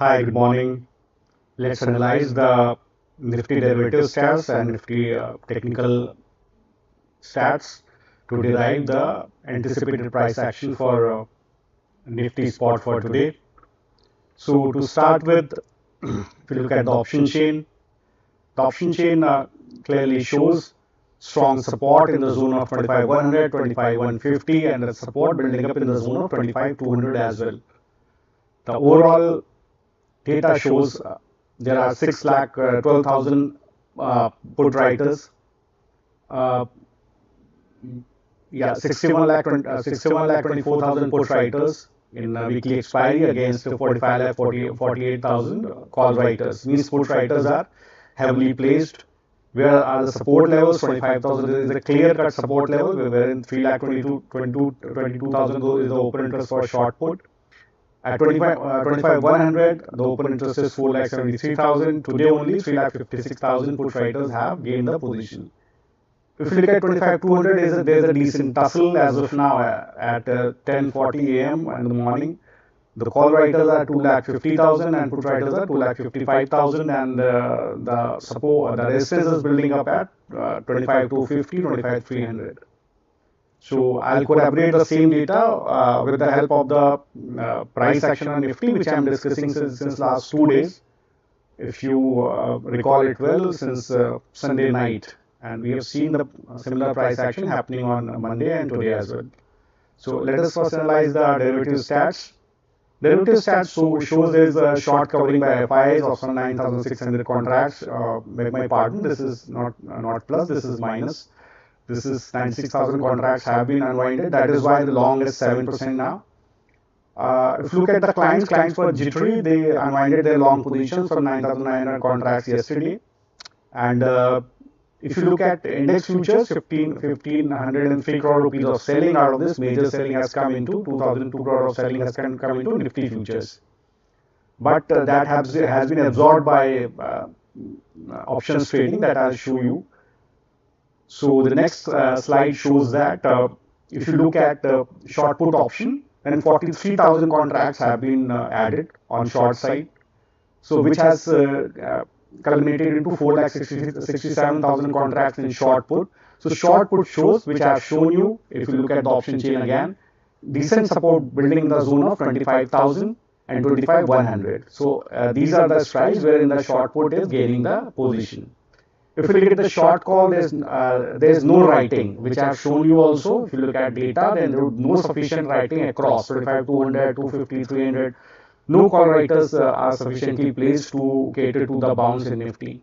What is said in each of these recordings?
Hi, good morning. Let's analyze the Nifty derivative stats and Nifty technical stats to derive the anticipated price action for Nifty spot for today. So to start with, if you look at the option chain clearly shows strong support in the zone of 25,100, 25,150 and the support building up in the zone of 25,200 as well. The overall data shows there are 6,12,000 put writers. 61 lakh 24,000 put writers in weekly expiry against 45 lakh 48,000 call writers. Means put writers are heavily placed. Where are the support levels? 25,000 is a clear-cut support level, wherein 3 lakh 22,000 is the open interest for short put. At 25,100, the open interest is 4,73,000. Today only 3,56,000 put writers have gained the position. If you look at 25,200, there's a decent tussle as of now at 10:40 a.m. in the morning. The call writers are 2,50,000 and put writers are 2,55,000, and the resistance is building up at 25,250, 25,300. So I'll corroborate the same data with the help of the price action on Nifty, which I'm discussing since last 2 days. If you recall it well, since Sunday night, and we have seen the similar price action happening on Monday and today as well. So let us first analyze the derivative stats. Derivative stats shows there is a short covering by FIs of some 9,600 contracts. Beg my pardon, this is not plus, this is minus. This is 96,000 contracts have been unwinded. That is why the long is 7% now. If you look at the clients were jittery. They unwinded their long positions from 9,900 contracts yesterday. And if you look at index futures, 1,503 crore rupees of selling. Out of this, major selling has come into 2,002 crore of selling has come into Nifty futures. But that has been absorbed by options trading that I'll show you. So the next slide shows that if you look at short put option, then 43,000 contracts have been added on short side. So which has culminated into 4,67,000 contracts in short put. So short put shows, which I have shown you, if you look at the option chain again, decent support building in the zone of 25,000 and 25,100. So these are the strikes wherein the short put is gaining the position. If you look at the short call, there's no writing, which I have shown you also. If you look at data, then there is no sufficient writing across 25,200, 250, 300. No call writers are sufficiently placed to cater to the bounce in Nifty.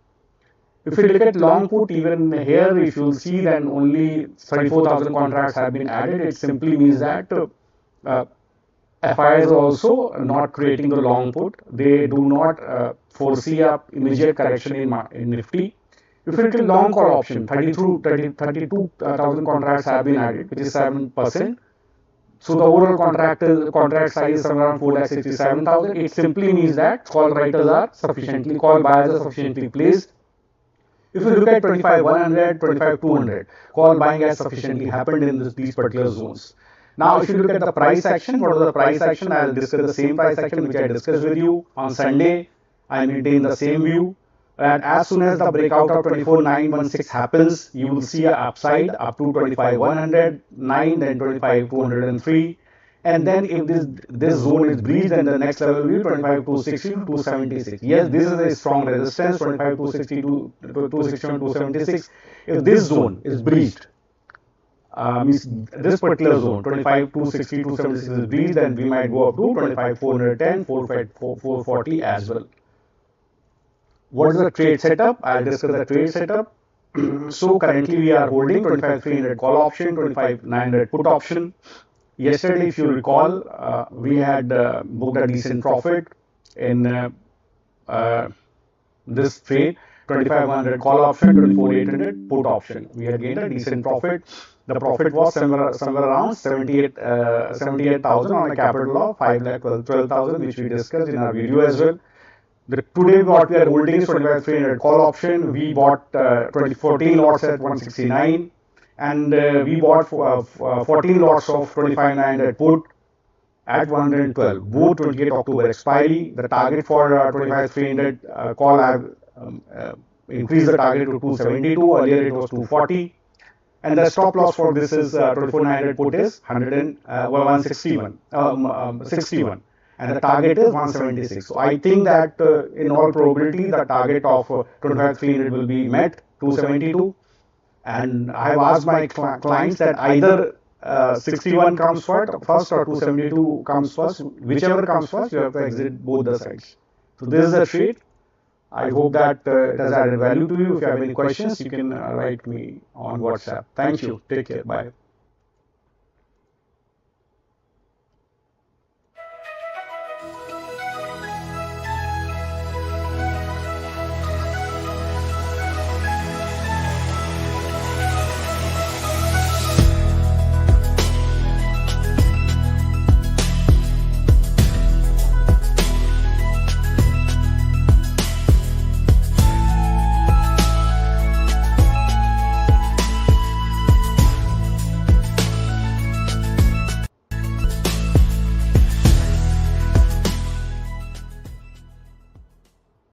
If you look at long put, even here, if you see, then only 34,000 contracts have been added. It simply means that FIs are also not creating the long put. They do not foresee a immediate correction in Nifty. If you look at long call option, 32,000 contracts have been added, which is 7%. So the overall contract size is around 4,67,000. It simply means that call buyers are sufficiently placed. If you look at 25,100, 25,200, call buying has sufficiently happened in these particular zones. Now, if you look at the price action, what is the price action? I'll discuss the same price action which I discussed with you on Sunday. I maintain the same view. And as soon as the breakout of 24,916 happens, you will see an upside up to 25,109, then 25,203. And then if this zone is breached, then the next level will be 25,260 to 276. Yes, this is a strong resistance, 25,260 to 261, 276. If this zone is breached, means this particular zone, 25,260, 276 is breached, then we might go up to 25,410, 440 as well. What is the trade setup? I'll discuss the trade setup. So currently we are holding 25,300 call option, 25,900 put option. Yesterday, if you recall, we had booked a decent profit in this trade, 25,100 call option, 24,800 put option. We had gained a decent profit. The profit was somewhere around 78,000 on a capital of 5,12,000, which we discussed in our video as well. Today what we are holding is 25,300 call option. We bought 14 lots at 169 and we bought 14 lots of 25,900 put at 112, both 28 October expiry. The target for 25300 call, I have increased the target to 272, earlier it was 240. And the stop loss for this is 24900 put is 161, and the target is 176. So I think that in all probability the target of 25300 will be met, 272. And I have asked my clients that either 61 comes first or 272 comes first, whichever comes first, you have to exit both the sides. So this is the trade. I hope that it has added value to you. If you have any questions, you can write me on WhatsApp. Thank you. Take care. Bye.